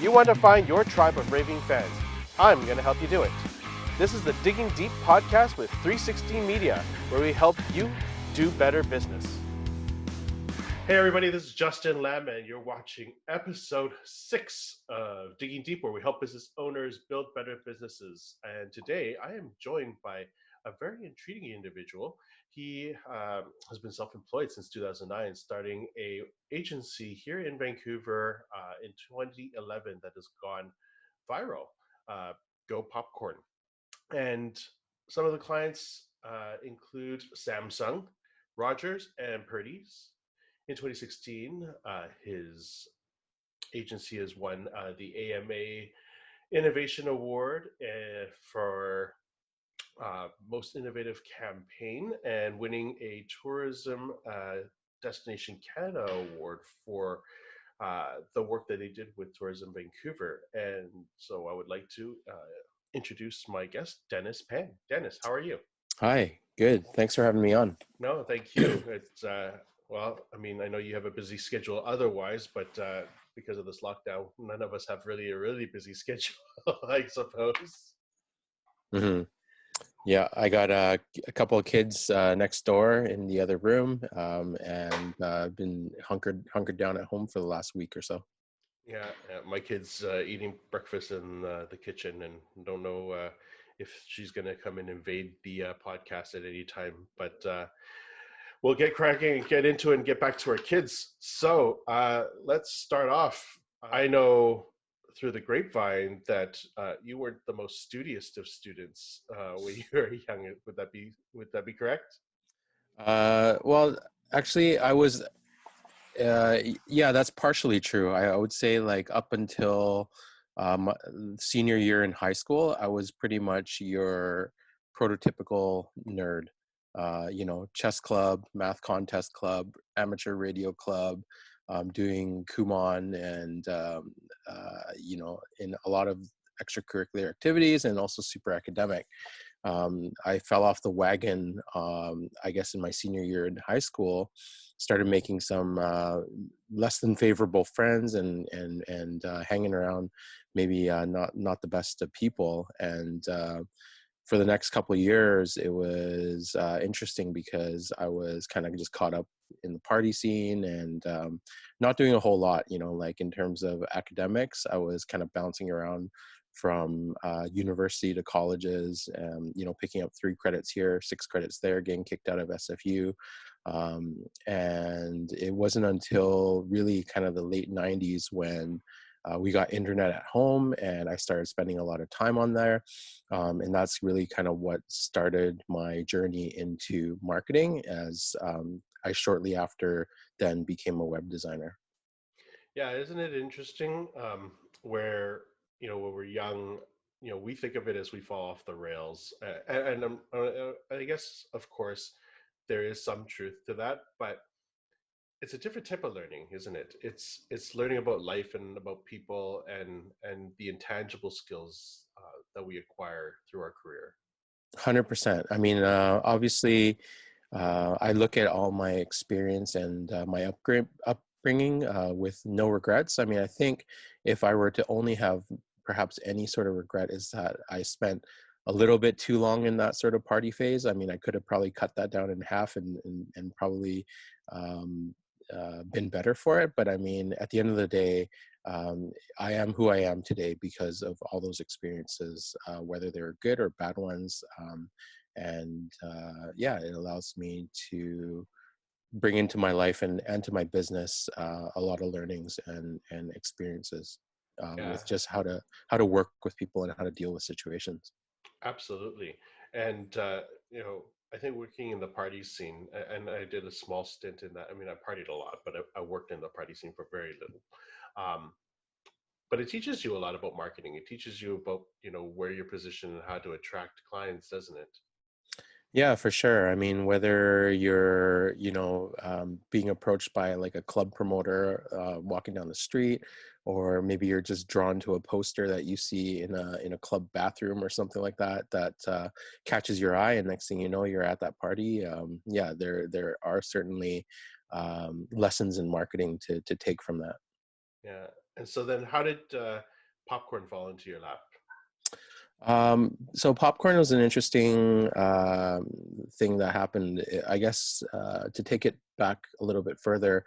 You want to find your tribe of raving fans. I'm going to help you do it. This is the Digging Deep podcast with 360 Media, where we help you do better business. Hey, everybody, this is Justin Lamb, and you're watching episode 6 of Digging Deep, where we help business owners build better businesses. And today I am joined by a very intriguing individual. He has been self-employed since 2009, starting a agency here in Vancouver in 2011 that has gone viral. Go Popcorn. And some of the clients include Samsung, Rogers, and Purdy's. In 2016, his agency has won the AMA Innovation Award for Most Innovative Campaign and winning a Tourism Destination Canada Award for the work that they did with Tourism Vancouver. And so I would like to introduce my guest, Dennis Pan. Dennis, how are you? Hi, good. Thanks for having me on. No, thank you. It's well, I mean, I know you have a busy schedule otherwise, but because of this lockdown, none of us have really a really busy schedule, I suppose. hmm Yeah, I got a couple of kids next door in the other room, and I've been hunkered down at home for the last week or so. Yeah, my kid's eating breakfast in the kitchen and don't know if she's going to come and invade the podcast at any time. But we'll get cracking and get into it and get back to our kids. So let's start off. I know through the grapevine that you weren't the most studious of students when you were young. Would that be correct? Well, actually, I was. Yeah, that's partially true. I would say like up until senior year in high school, I was pretty much your prototypical nerd. Chess club, math contest club, amateur radio club, doing Kumon and in a lot of extracurricular activities and also super academic. I fell off the wagon, I guess, in my senior year in high school. Started making some less than favorable friends and hanging around maybe not the best of people. And for the next couple of years, it was interesting because I was kind of just caught up in the party scene and not doing a whole lot. Like in terms of academics, I was kind of bouncing around from university to colleges, picking up 3 credits here, 6 credits there, getting kicked out of SFU. And it wasn't until really kind of the late 90s when we got internet at home and I started spending a lot of time on there. And that's really kind of what started my journey into marketing as I shortly after then became a web designer. Yeah, isn't it interesting where when we're young, we think of it as we fall off the rails, I guess of course there is some truth to that, but it's a different type of learning, isn't it? It's learning about life and about people and the intangible skills that we acquire through our career. 100%. I mean, obviously, I look at all my experience and my upbringing with no regrets. I mean, I think if I were to only have perhaps any sort of regret is that I spent a little bit too long in that sort of party phase. I mean, I could have probably cut that down in half and probably um, been better for it. But I mean, at the end of the day, I am who I am today because of all those experiences, whether they're good or bad ones. Yeah, it allows me to bring into my life and to my business a lot of learnings and experiences Yeah, with just how to work with people and how to deal with situations. absolutely. And I think working in the party scene, and I did a small stint in that. I mean, I partied a lot, but I worked in the party scene for very little. Um, but it teaches you a lot about marketing. It teaches you about where you're positioned and how to attract clients, doesn't it? Yeah, for sure. I mean, whether you're, being approached by like a club promoter walking down the street, or maybe you're just drawn to a poster that you see in a club bathroom or something like that that catches your eye, and next thing you know, you're at that party. Yeah, there are certainly lessons in marketing to take from that. Yeah. And so then how did popcorn fall into your lap? So popcorn was an interesting thing that happened. I guess to take it back a little bit further.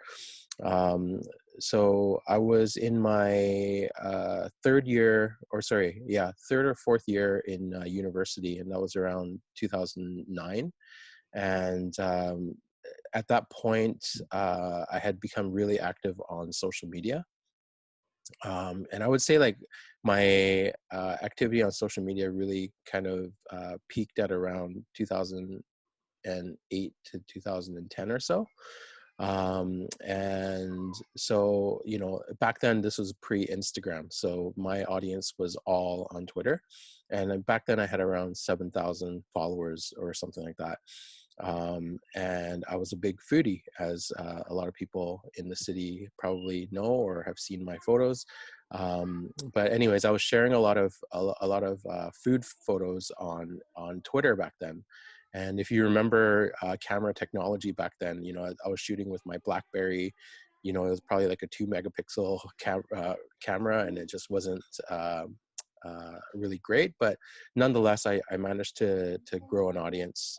Um, so I was in my third or fourth year in university, and that was around 2009. And at that point, I had become really active on social media. And I would say like my activity on social media really kind of peaked at around 2008 to 2010 or so. And so, back then this was pre-Instagram. So my audience was all on Twitter. And then back then I had around 7,000 followers or something like that. And I was a big foodie, as a lot of people in the city probably know or have seen my photos. But anyways, I was sharing a lot of food photos on Twitter back then. And if you remember camera technology back then, I was shooting with my BlackBerry. It was probably like a 2 megapixel camera, and it just wasn't really great. But nonetheless, I managed to grow an audience.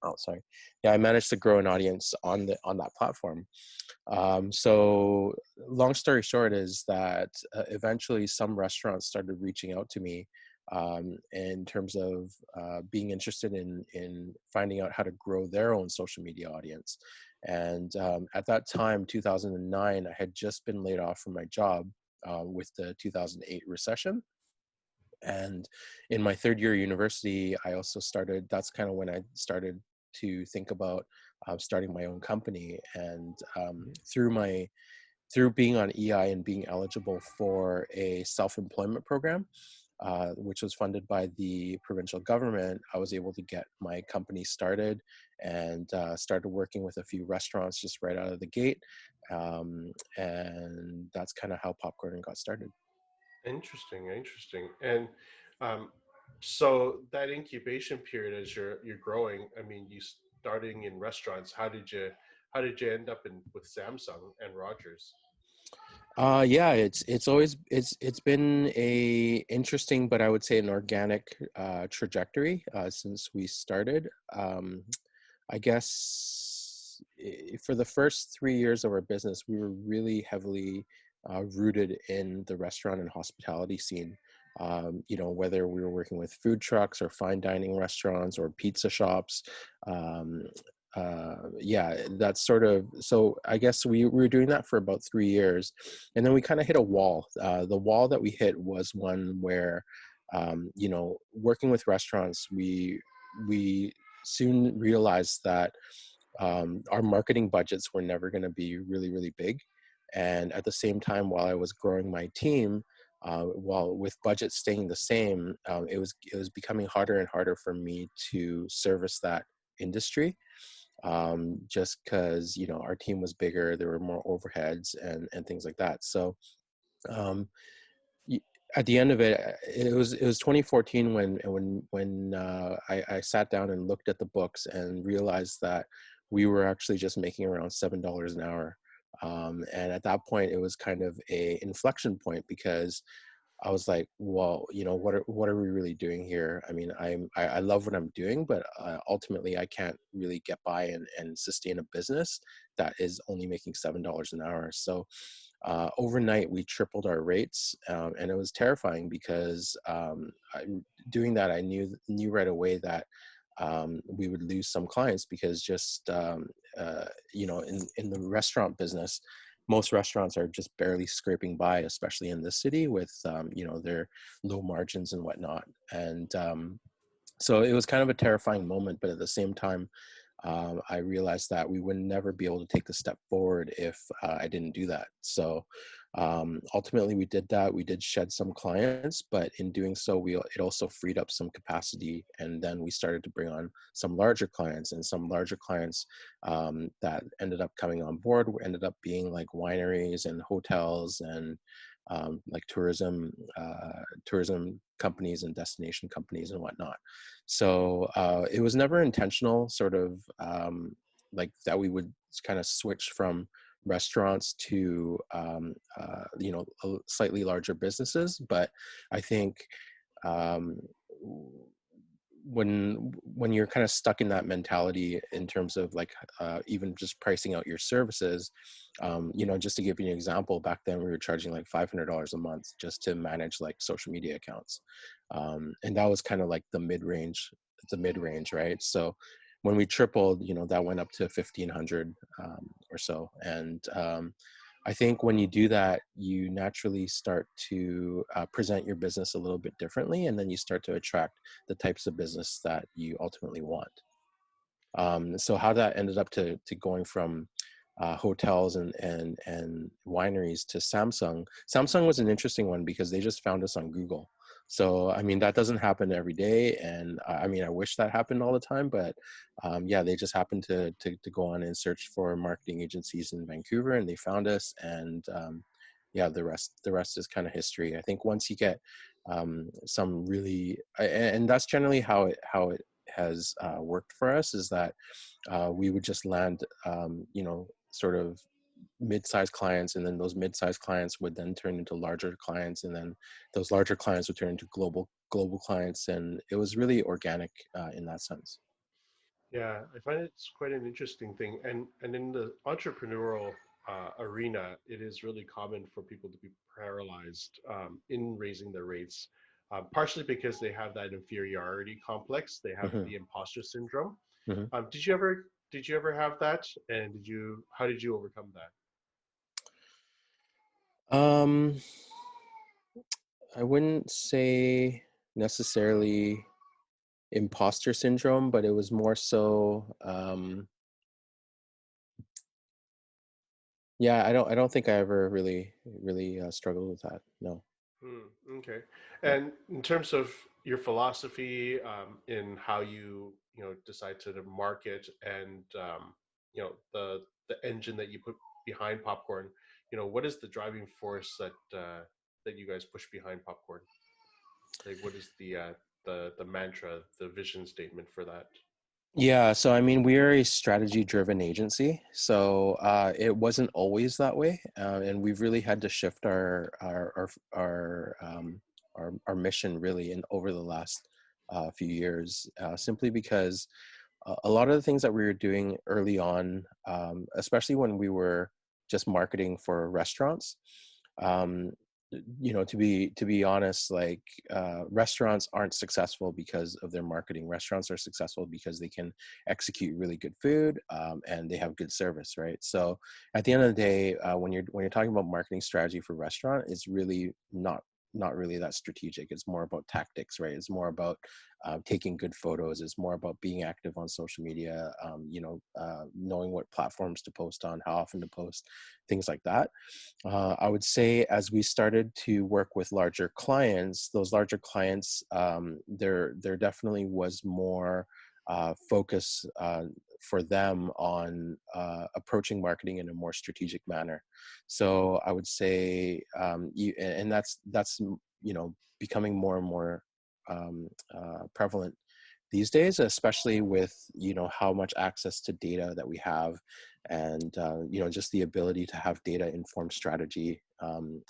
Oh, sorry. Yeah, I managed to grow an audience on that platform. So long story short is that eventually some restaurants started reaching out to me in terms of being interested in finding out how to grow their own social media audience. And at that time, 2009, I had just been laid off from my job with the 2008 recession. And in my third year of university, I also started, that's kind of when I started to think about starting my own company. And through being on EI and being eligible for a self-employment program, which was funded by the provincial government, I was able to get my company started and started working with a few restaurants just right out of the gate. And that's kind of how Popcorn got started. Interesting, interesting. And um, so that incubation period as you're growing, I mean, you starting in restaurants, how did you end up in with Samsung and Rogers? Yeah, it's been a interesting, but I would say an organic trajectory since we started. I guess for the first 3 years of our business, we were really heavily rooted in the restaurant and hospitality scene. Whether we were working with food trucks or fine dining restaurants or pizza shops. Um, yeah, that's sort of, so I guess we were doing that for about 3 years, and then we kind of hit a wall. The wall that we hit was one where, working with restaurants, we soon realized that our marketing budgets were never going to be really, really big. And at the same time, while I was growing my team, while with budget staying the same, it was becoming harder and harder for me to service that industry, just because our team was bigger, there were more overheads and things like that. So um, y- at the end of it, it was 2014 when I sat down and looked at the books and realized that we were actually just making around $7 an hour. And at that point, it was kind of a inflection point, because I was like, well, what are we really doing here? I mean, I love what I'm doing, but ultimately I can't really get by and sustain a business that is only making $7 an hour. So overnight we tripled our rates, and it was terrifying because doing that, I knew right away that we would lose some clients, because just in the restaurant business, most restaurants are just barely scraping by, especially in this city with their low margins and whatnot. And so it was kind of a terrifying moment, but at the same time, I realized that we would never be able to take the step forward if I didn't do that. So ultimately, we did that. We did shed some clients, but in doing so, it also freed up some capacity. And then we started to bring on some larger clients, and some larger clients that ended up coming on board ended up being like wineries and hotels and like tourism companies and destination companies and whatnot. So it was never intentional, sort of like that we would kind of switch from restaurants to slightly larger businesses. But I think um, when you're kind of stuck in that mentality in terms of like even just pricing out your services, just to give you an example, back then we were charging like $500 a month just to manage like social media accounts, and that was kind of like the mid range, right? So when we tripled, that went up to 1,500 or so. And I think when you do that, you naturally start to present your business a little bit differently, and then you start to attract the types of business that you ultimately want. So how that ended up to going from hotels and wineries to Samsung. Samsung was an interesting one because they just found us on Google. So I mean that doesn't happen every day, and I mean I wish that happened all the time. But yeah, they just happened to go on and search for marketing agencies in Vancouver, and they found us. And yeah, the rest is kind of history. I think once you get some really, and that's generally how it has worked for us, is that we would just land, sort of mid-sized clients, and then those mid-sized clients would then turn into larger clients, and then those larger clients would turn into global clients, and it was really organic in that sense. Yeah, I find it's quite an interesting thing, and in the entrepreneurial arena, it is really common for people to be paralyzed in raising their rates, partially because they have that inferiority complex. They have Hmm. the imposter syndrome. Hmm. Did you ever have that? And how did you overcome that? Um, I wouldn't say necessarily imposter syndrome, but it was more so, yeah, I don't think I ever really struggled with that. No. Okay. Yeah. And in terms of your philosophy in how you decide to market and the engine that you put behind popcorn, what is the driving force that you guys push behind popcorn? Like, what is the mantra, the vision statement for that? Yeah, so I mean, we are a strategy-driven agency, so it wasn't always that way, and we've really had to shift our mission really in over the last few years, simply because a lot of the things that we were doing early on, especially when we were just marketing for restaurants, um, to be honest, like restaurants aren't successful because of their marketing. Restaurants are successful because they can execute really good food, and they have good service, right? So at the end of the day, when you're talking about marketing strategy for restaurant, it's really not really that strategic. It's more about tactics, right? It's more about taking good photos. It's more about being active on social media, knowing what platforms to post on, how often to post, things like that. I would say as we started to work with larger clients, those larger clients, there definitely was more focus for them on approaching marketing in a more strategic manner. So I would say, and that's becoming more and more prevalent these days, especially with how much access to data that we have, and just the ability to have data informed strategy, and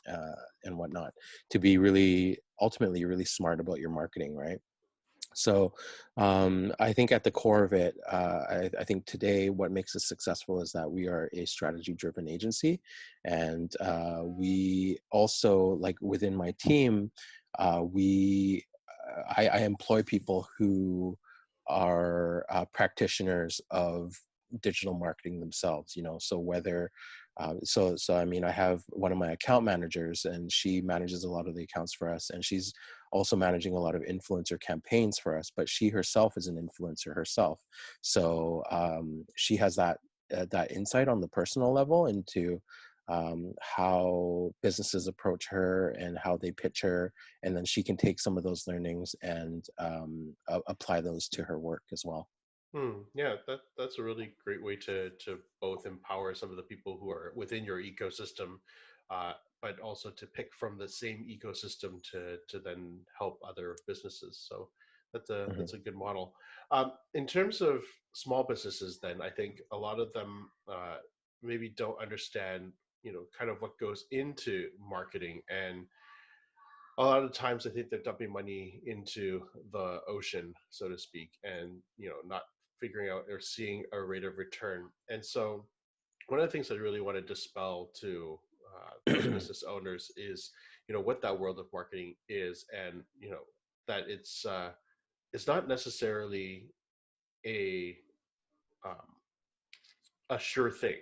whatnot, to be really ultimately really smart about your marketing, right? So I think at the core of it, I think today what makes us successful is that we are a strategy driven agency. And we also, like within my team, I employ people who are practitioners of digital marketing themselves, so whether so I mean, I have one of my account managers, and she manages a lot of the accounts for us, and she's also managing a lot of influencer campaigns for us, but she herself is an influencer herself. So she has that insight on the personal level into how businesses approach her and how they pitch her, and then she can take some of those learnings and apply those to her work as well. Yeah, that's a really great way to both empower some of the people who are within your ecosystem, uh, but also to pick from the same ecosystem to then help other businesses. So that's a Hmm. that's a good model. In terms of small businesses, then I think a lot of them maybe don't understand, kind of what goes into marketing. And a lot of times I think they're dumping money into the ocean, so to speak, and not figuring out or seeing a rate of return. And so one of the things I really want to dispel to those business owners is, what that world of marketing is, and that it's not necessarily a um, a sure thing,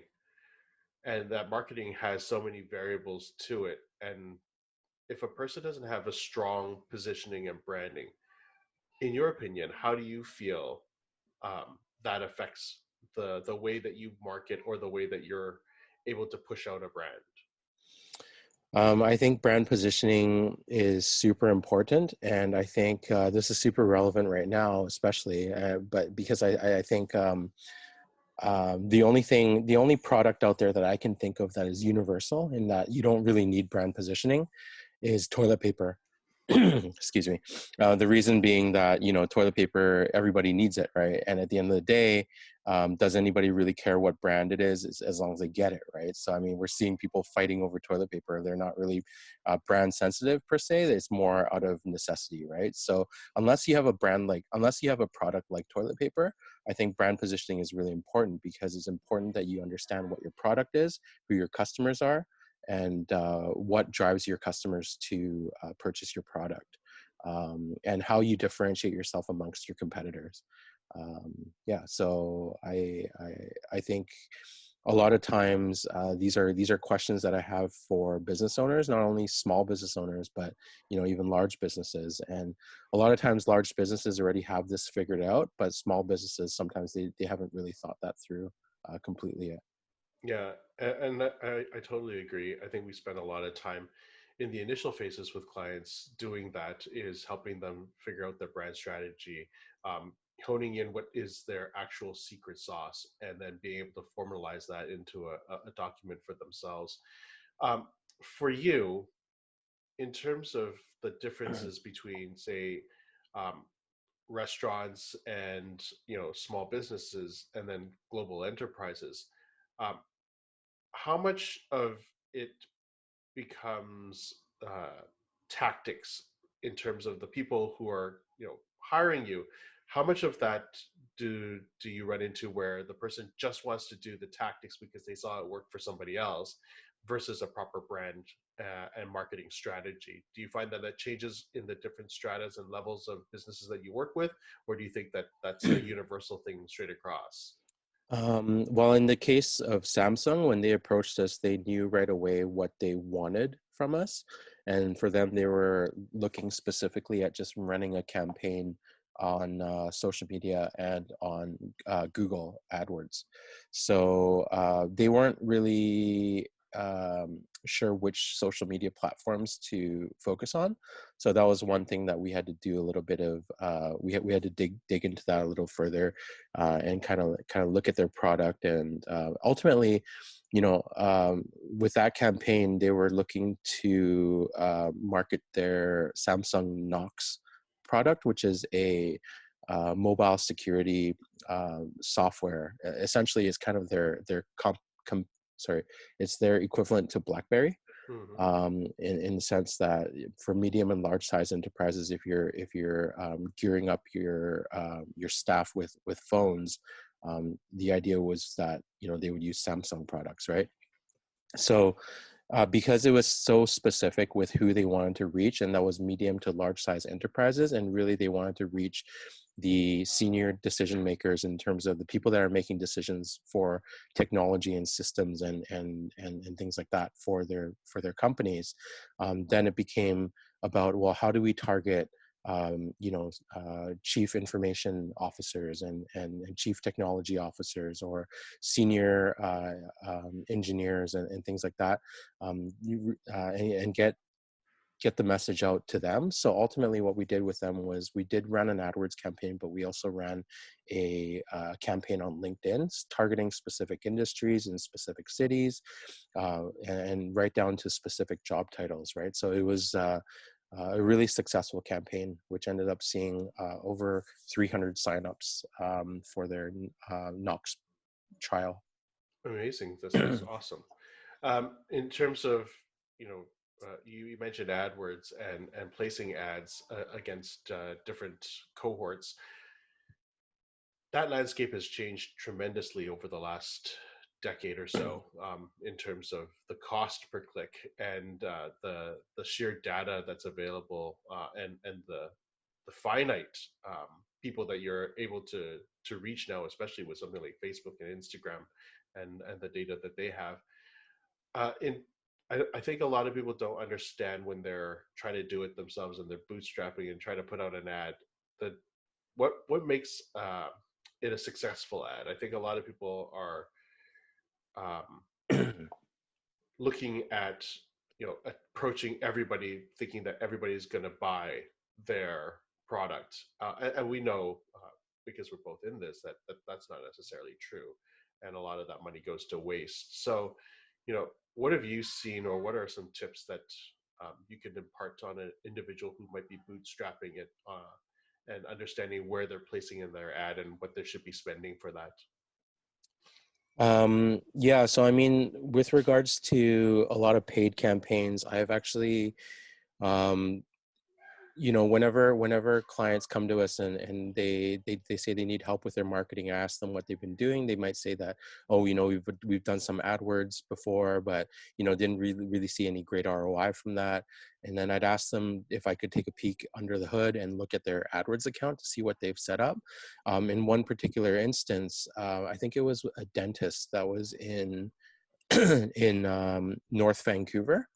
and that marketing has so many variables to it. And if a person doesn't have a strong positioning and branding, in your opinion, how do you feel that affects the way that you market or the way that you're able to push out a brand? I think brand positioning is super important, and I think this is super relevant right now, especially. But because I think the only product out there that I can think of that is universal in that you don't really need brand positioning is toilet paper. Excuse me. The reason being that, toilet paper, everybody needs it, right? And at the end of the day, does anybody really care what brand it is as long as they get it, right? So, I mean, we're seeing people fighting over toilet paper. They're not really brand sensitive per se. It's more out of necessity, right? So unless you have a product like toilet paper, I think brand positioning is really important because it's important that you understand what your product is, who your customers are, and what drives your customers to purchase your product, and how you differentiate yourself amongst your competitors. Yeah, so I think a lot of times these are questions that I have for business owners, not only small business owners, but even large businesses. And a lot of times large businesses already have this figured out, but small businesses sometimes they haven't really thought that through completely yet. Yeah, and I totally agree. I think we spend a lot of time in the initial phases with clients doing that, is helping them figure out their brand strategy, honing in what is their actual secret sauce, and then being able to formalize that into a document for themselves. Um, for you, in terms of the differences between, say, um, restaurants and small businesses, and then global enterprises, um, how much of it becomes tactics in terms of the people who are hiring you? How much of that do you run into where the person just wants to do the tactics because they saw it work for somebody else, versus a proper brand and marketing strategy? Do you find that that changes in the different stratas and levels of businesses that you work with, or do you think that that's a universal thing straight across? Well, in the case of Samsung, when they approached us, they knew right away what they wanted from us. And for them, they were looking specifically at just running a campaign on social media and on Google AdWords. So they weren't really sure which social media platforms to focus on. So that was one thing that we had to do a little bit of. We had to dig into that a little further, and kind of look at their product. And ultimately, with that campaign, they were looking to market their Samsung Knox product, which is a mobile security software. Essentially, it's kind of their sorry, it's their equivalent to BlackBerry, Hmm. in the sense that for medium and large size enterprises, if you're gearing up your staff with phones, the idea was that they would use Samsung products, right? So because it was so specific with who they wanted to reach, and that was medium to large size enterprises, and really they wanted to reach the senior decision makers in terms of the people that are making decisions for technology and systems and things like that for their companies. Then it became about, well, how do we target chief information officers and chief technology officers, or senior engineers and things like that, and get the message out to them. So ultimately what we did with them was we did run an AdWords campaign, but we also ran a campaign on LinkedIn targeting specific industries in specific cities, and right down to specific job titles, right? So it was a really successful campaign, which ended up seeing over 300 signups for their Knox trial. Amazing. That sounds awesome. In terms of, you mentioned AdWords and placing ads against different cohorts. That landscape has changed tremendously over the last decade or so, in terms of the cost per click and the sheer data that's available, and the finite people that you're able to reach now, especially with something like Facebook and Instagram, and the data that they have. In I think a lot of people don't understand when they're trying to do it themselves and they're bootstrapping and trying to put out an ad, that what makes it a successful ad. I think a lot of people are um, looking at, approaching everybody thinking that everybody's going to buy their product, and we know, because we're both in this, that that's not necessarily true, and a lot of that money goes to waste. So, what have you seen, or what are some tips that you can impart on an individual who might be bootstrapping it, and understanding where they're placing in their ad and what they should be spending for that? Yeah, so I mean, with regards to a lot of paid campaigns, I've actually um, whenever clients come to us and they say they need help with their marketing, I ask them what they've been doing. They might say that, oh, we've done some AdWords before, but didn't really see any great ROI from that. And then I'd ask them if I could take a peek under the hood and look at their AdWords account to see what they've set up. In one particular instance, I think it was a dentist that was in in North Vancouver.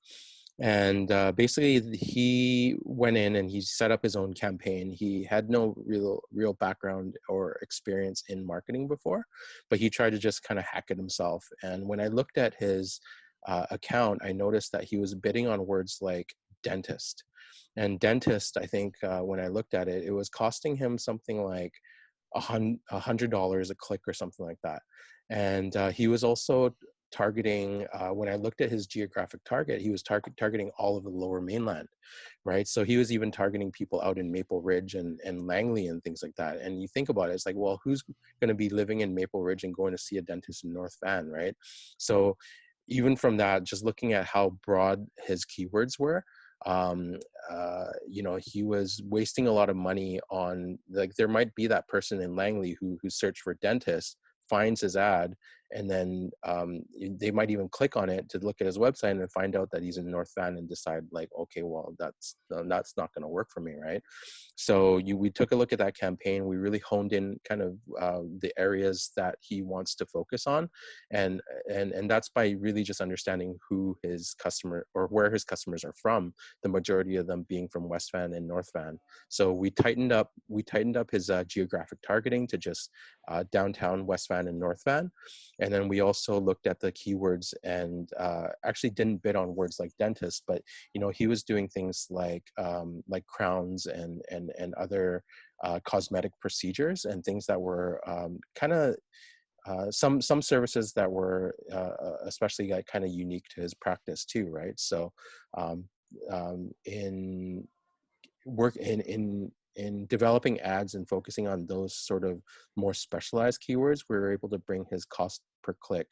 And basically, he went in and he set up his own campaign. He had no real background or experience in marketing before, but he tried to just kind of hack it himself. And when I looked at his account, I noticed that he was bidding on words like dentist. And dentist, I think when I looked at it, it was costing him something like $100 a click or something like that. And he was also targeting, when I looked at his geographic target, he was targeting all of the lower mainland, right? So he was even targeting people out in Maple Ridge and Langley and things like that. And you think about it, it's like, well, who's going to be living in Maple Ridge and going to see a dentist in North Van, right? So even from that, just looking at how broad his keywords were, um he was wasting a lot of money on, like, there might be that person in Langley who searched for dentist, finds his ad, and then they might even click on it to look at his website and find out that he's in North Van and decide, like, okay, well, that's not going to work for me, right? So we took a look at that campaign. We really honed in kind of the areas that he wants to focus on, and that's by really just understanding who his customer, or where his customers are from, the majority of them being from West Van and North Van. So we tightened up his geographic targeting to just downtown West Van and North Van. And then we also looked at the keywords and actually didn't bid on words like dentist, but he was doing things like crowns and other cosmetic procedures and things that were kind of some services that were especially like kind of unique to his practice too, right? So um, in work in developing ads and focusing on those sort of more specialized keywords, we were able to bring his cost per click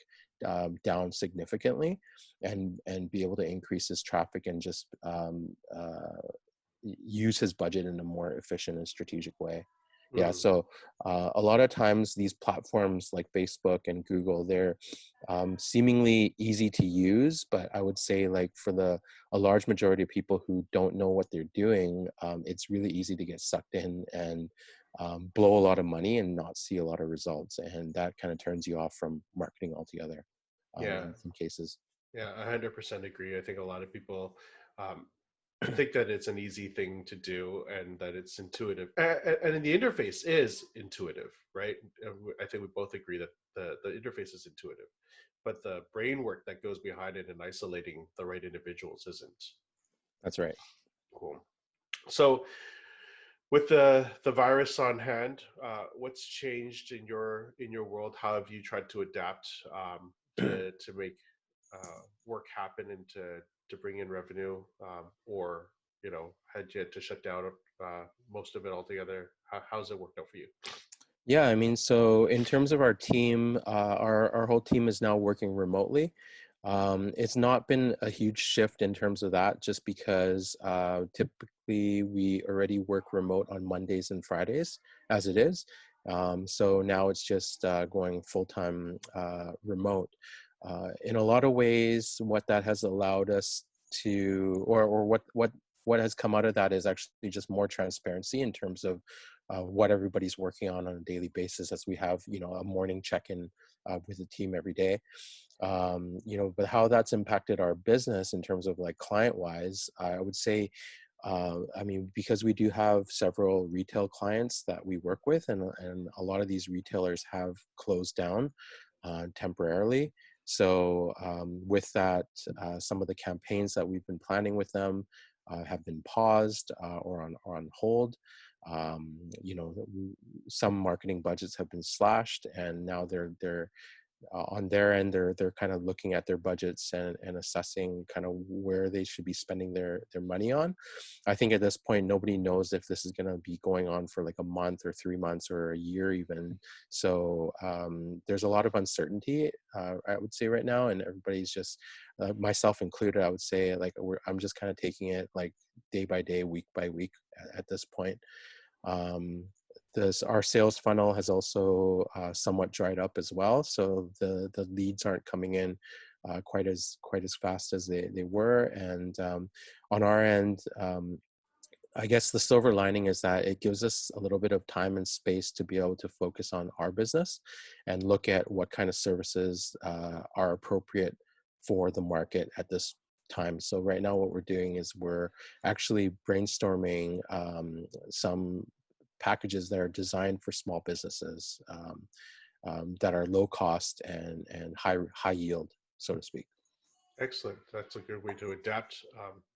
down significantly, and be able to increase his traffic and just use his budget in a more efficient and strategic way. Yeah, Mm. so a lot of times these platforms like Facebook and Google, they're seemingly easy to use, but I would say, like, for a large majority of people who don't know what they're doing, it's really easy to get sucked in and blow a lot of money and not see a lot of results, and that kind of turns you off from marketing altogether Yeah, in some cases. yeah, 100% agree. I think a lot of people um, think that it's an easy thing to do and that it's intuitive, and the interface is intuitive, right? I think we both agree that the interface is intuitive, but the brain work that goes behind it and isolating the right individuals isn't. That's right. Cool. So, with the virus on hand, what's changed in your world? How have you tried to adapt, to make work happen and to bring in revenue, or had you had to shut down most of it altogether? How's it worked out for you? Yeah, I mean, so in terms of our team, our whole team is now working remotely. It's not been a huge shift in terms of that, just because typically we already work remote on Mondays and Fridays as it is. So now it's just going full time remote. In a lot of ways, what that has allowed us to, or what has come out of that is actually just more transparency in terms of what everybody's working on a daily basis, as we have, you know, a morning check-in with the team every day. You know, but how that's impacted our business in terms of like client wise, I would say, I mean, because we do have several retail clients that we work with, and a lot of these retailers have closed down temporarily. So with that, some of the campaigns that we've been planning with them have been paused or on hold. You know, some marketing budgets have been slashed, and now they're on their end, they're kind of looking at their budgets and assessing kind of where they should be spending their money on. I think at this point, nobody knows if this is going to be going on for like a month or 3 months or a year even. So there's a lot of uncertainty, I would say right now, and everybody's just, myself included, I would say like I'm just kind of taking it like day by day, week by week at this point. Um, our sales funnel has also somewhat dried up as well, so the leads aren't coming in quite as fast as they were. And on our end, I guess the silver lining is that it gives us a little bit of time and space to be able to focus on our business and look at what kind of services are appropriate for the market at this time. So right now what we're doing is we're actually brainstorming some packages that are designed for small businesses, that are low cost and high yield, so to speak. Excellent. That's a good way to adapt,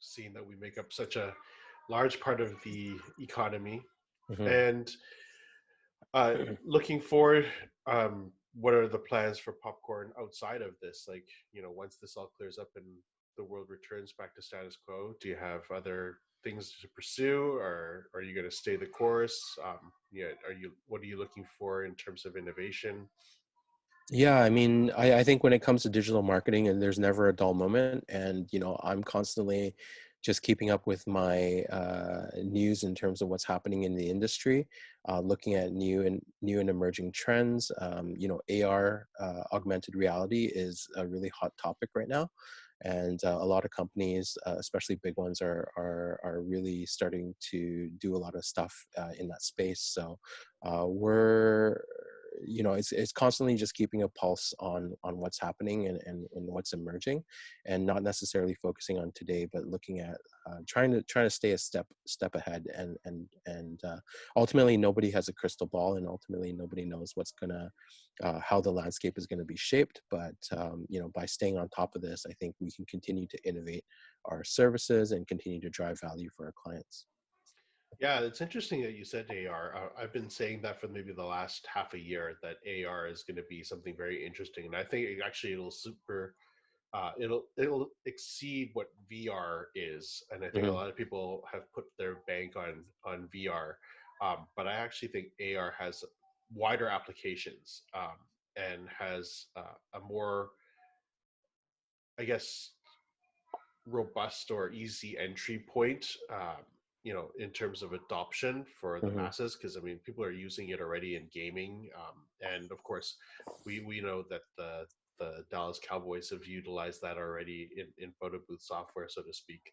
seeing that we make up such a large part of the economy. Mhm. And looking forward, what are the plans for popcorn outside of this? Like, you know, once this all clears up and the world returns back to status quo, do you have other things to pursue, or are you going to stay the course? Yeah, what are you looking for in terms of innovation? Yeah, I mean, I think when it comes to digital marketing, and there's never a dull moment, and you know, I'm constantly just keeping up with my news in terms of what's happening in the industry, looking at new and emerging trends. You know, AR, augmented reality, is a really hot topic right now, and a lot of companies, especially big ones, are really starting to do a lot of stuff in that space. So we're, you know, it's constantly just keeping a pulse on what's happening and what's emerging, and not necessarily focusing on today, but looking at trying to stay a step ahead. And ultimately nobody has a crystal ball, and ultimately nobody knows what's gonna how the landscape is going to be shaped. But you know, by staying on top of this, I think we can continue to innovate our services and continue to drive value for our clients. Yeah, it's interesting that you said AR. I've been saying that for maybe the last half a year that AR is going to be something very interesting, and I think it'll exceed what VR is, and I think a Hmm. lot of people have put their bank on VR, but I actually think AR has wider applications, and has a more, I guess, robust or easy entry point, in terms of adoption for the Hmm. masses, because I mean people are using it already in gaming, and of course we know that the Dallas Cowboys have utilized that already in photo booth software, so to speak.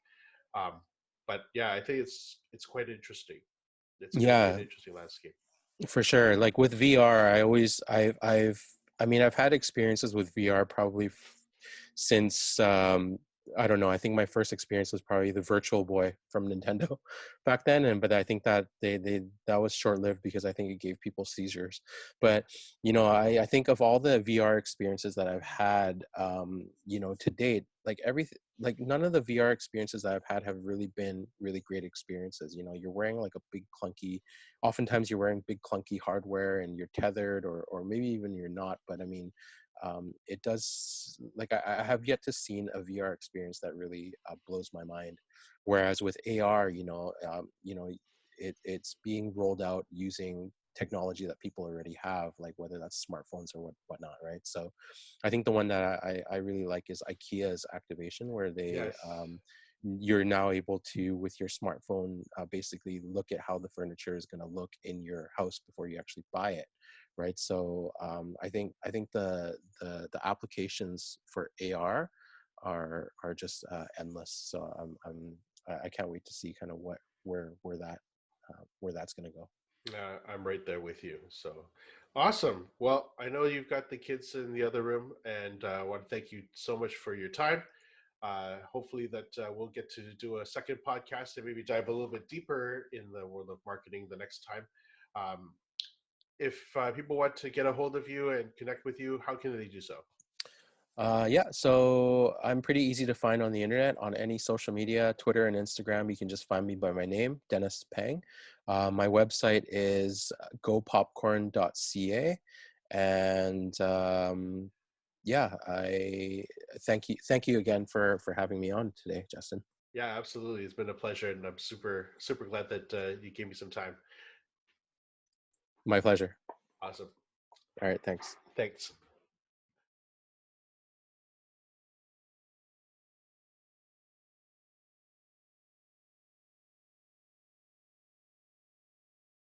um, but yeah, I think it's quite interesting. It's going to be an Yeah, interesting landscape. for sure. Like with VR, I mean, I've had experiences with VR probably since I don't know. I think my first experience was probably the Virtual Boy from Nintendo back then, and but I think that they that was short lived because I think it gave people seizures. But you know, I think of all the VR experiences that I've had, you know, to date, like everything, like none of the VR experiences that I've had have really been really great experiences. You know, you're wearing like a big clunky, oftentimes you're wearing big clunky hardware and you're tethered, or maybe even you're not. But I mean, it does, like I have yet to seen a VR experience that really blows my mind. Whereas with AR, you know, it's being rolled out using technology that people already have, like whether that's smartphones or whatnot, right? So I think the one that I really like is IKEA's activation, where they Yes. you're now able to, with your smartphone, basically look at how the furniture is going to look in your house before you actually buy it, right? So I think the applications for AR are just endless. So I can't wait to see kind of where that's going to go. I'm right there with you. So awesome. Well, I know you've got the kids in the other room, and I want to thank you so much for your time. Hopefully, that we'll get to do a second podcast and maybe dive a little bit deeper in the world of marketing the next time. Um, if people want to get a hold of you and connect with you, how can they do so? Yeah, so I'm pretty easy to find on the internet, on any social media, Twitter and Instagram. You can just find me by my name, Dennis Pang. My website is gopopcorn.ca. And yeah, I thank you again for having me on today, Justin. Yeah, absolutely. It's been a pleasure, and I'm super glad that you gave me some time. My pleasure. Awesome. All right, thanks. Thanks.